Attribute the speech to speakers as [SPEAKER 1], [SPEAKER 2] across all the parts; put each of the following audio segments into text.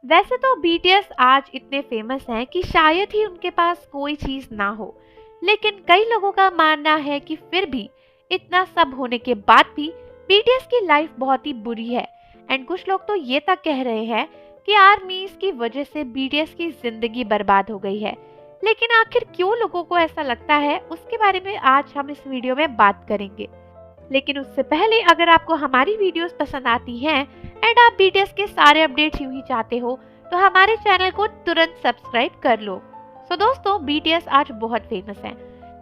[SPEAKER 1] वैसे तो बीटीएस आज इतने फेमस हैं कि शायद ही उनके पास कोई चीज ना हो, लेकिन कई लोगों का मानना है कि फिर भी इतना सब होने के बाद भी बीटीएस की लाइफ बहुत ही बुरी है। एंड कुछ लोग तो ये तक कह रहे हैं कि आर्मीज की वजह से बीटीएस की जिंदगी बर्बाद हो गई है। लेकिन आखिर क्यों लोगों को ऐसा लगता है, उसके बारे में आज हम इस वीडियो में बात करेंगे। लेकिन उससे पहले अगर आपको हमारी वीडियोस पसंद आती हैं एंड आप बीटीएस के सारे अपडेट्स यूं ही चाहते हो तो हमारे चैनल को तुरंत सब्सक्राइब कर लो। सो दोस्तों, बीटीएस आज बहुत फेमस है।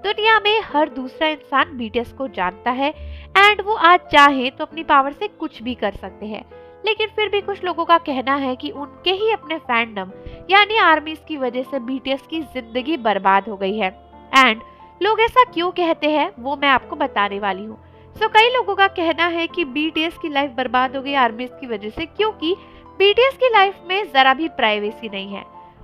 [SPEAKER 1] दुनिया में हर दूसरा इंसान बीटीएस को जानता है एंड वो आज चाहे तो अपनी पावर से कुछ भी कर सकते हैं। लेकिन फिर भी कुछ लोगों का कहना है कि उनके ही अपने फैंडम यानी आर्मीज की वजह से बीटीएस की जिंदगी बर्बाद हो गई है। एंड लोग ऐसा क्यों कहते हैं वो मैं आपको बताने वाली हूँ। कई लोगों का कहना है कि बीटीएस की लाइफ बर्बाद हो गई आर्मीज की वजह से, क्योंकि बीटीएस की लाइफ में जरा भी प्राइवेसी नहीं है।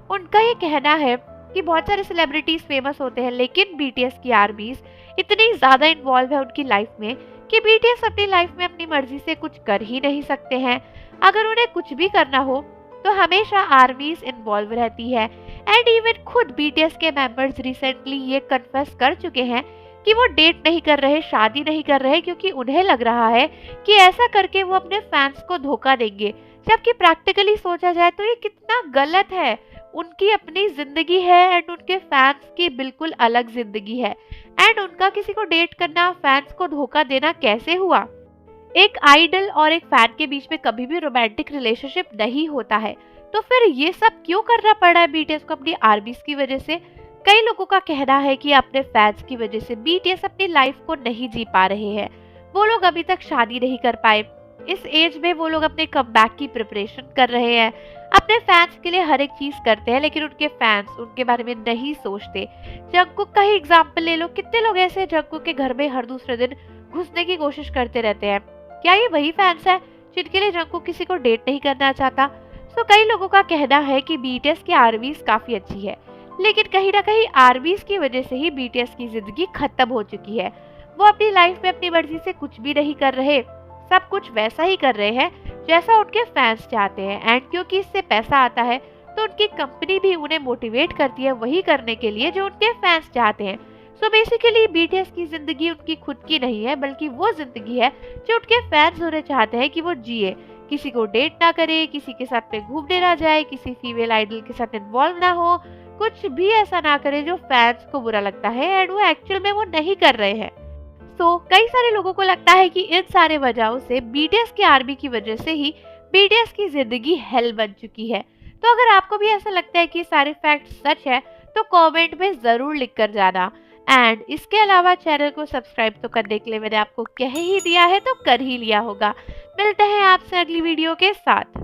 [SPEAKER 1] उनका ये कहना है कि बहुत सारे सेलिब्रिटीज फेमस होते हैं, लेकिन बीटीएस की आर्मीज इतनी ज्यादा इन्वॉल्व है उनकी लाइफ में कि बीटीएस अपनी लाइफ में अपनी मर्जी से कुछ कर ही नहीं सकते हैं। अगर उन्हें कुछ भी करना हो तो हमेशा आर्मीज इन्वॉल्व रहती है। एंड इवन खुद बीटीएस के मेंबर्स रिसेंटली ये कन्फेस कर चुके हैं कि वो डेट नहीं कर रहे, शादी नहीं कर रहे, क्योंकि उन्हें लग रहा है कि ऐसा करके वो अपने फैंस को धोखा देंगे। जबकि प्रैक्टिकली सोचा जाए तो ये कितना गलत है। उनकी अपनी जिंदगी है एंड उनके फैंस की बिल्कुल अलग जिंदगी है। एंड उनका किसी को डेट करना, फैंस को धोखा देना कैसे हुआ? एक आइडल और एक फैन के बीच में कभी भी रोमांटिक रिलेशनशिप नहीं होता है, तो फिर ये सब क्यों करना पड़ा है बीटीएस को अपनी आर्मीज की वजह से? कई लोगों का कहना है कि अपने फैंस की वजह से बीटीएस अपनी लाइफ को नहीं जी पा रहे हैं। वो लोग अभी तक शादी नहीं कर पाए। इस एज में वो लोग अपने कमबैक की प्रिपरेशन कर रहे हैं, अपने फैंस के लिए हर एक चीज करते हैं, लेकिन उनके फैंस उनके बारे में नहीं सोचते। जंगकुक का ही एग्जाम्पल ले लो, कितने लोग ऐसे जंगकुक के घर में हर दूसरे दिन घुसने की कोशिश करते रहते हैं। क्या ये वही फैंस है जिनके लिए जंगकुक किसी को डेट नहीं करना चाहता? कई लोगों का कहना है कि बीटीएस की आर्मीज काफी अच्छी है, लेकिन कहीं ना कहीं आर्मीज की वजह से ही बीटीएस की जिंदगी खत्म हो चुकी है। वो अपनी लाइफ में अपनी मर्जी से कुछ भी नहीं कर रहे, सब कुछ वैसा ही कर रहे हैं जैसा उनके फैंस चाहते हैं। एंड क्योंकि इससे पैसा आता है तो उनकी कंपनी भी उन्हें मोटिवेट करती है वही करने के लिए जो उनके फैंस चाहते हैं। बेसिकली बीटीएस की जिंदगी उनकी खुद की नहीं है, बल्कि वो जिंदगी है जो उनके फैंस उन्हें चाहते हैं कि वो जिए। किसी को डेट ना करे, किसी के साथ में घूमने ना जाए, किसी फीमेल आइडल के साथ इन्वॉल्व ना हो, कुछ भी ऐसा ना करे जो फैंस को बुरा लगता है एंड वो एक्चुअल में वो नहीं कर रहे हैं। कई सारे लोगों को लगता है कि इन सारे वजहों से बीटीएस की आर्मी की वजह से ही बीटीएस की जिंदगी हेल बन चुकी है। तो अगर आपको भी ऐसा लगता है कि सारे फैक्ट सच है तो कमेंट में जरूर लिख कर जाना। एंड इसके अलावा चैनल को सब्सक्राइब तो करने के लिए मैंने आपको कह ही दिया है तो कर ही लिया होगा। मिलते हैं आपसे अगली वीडियो के साथ।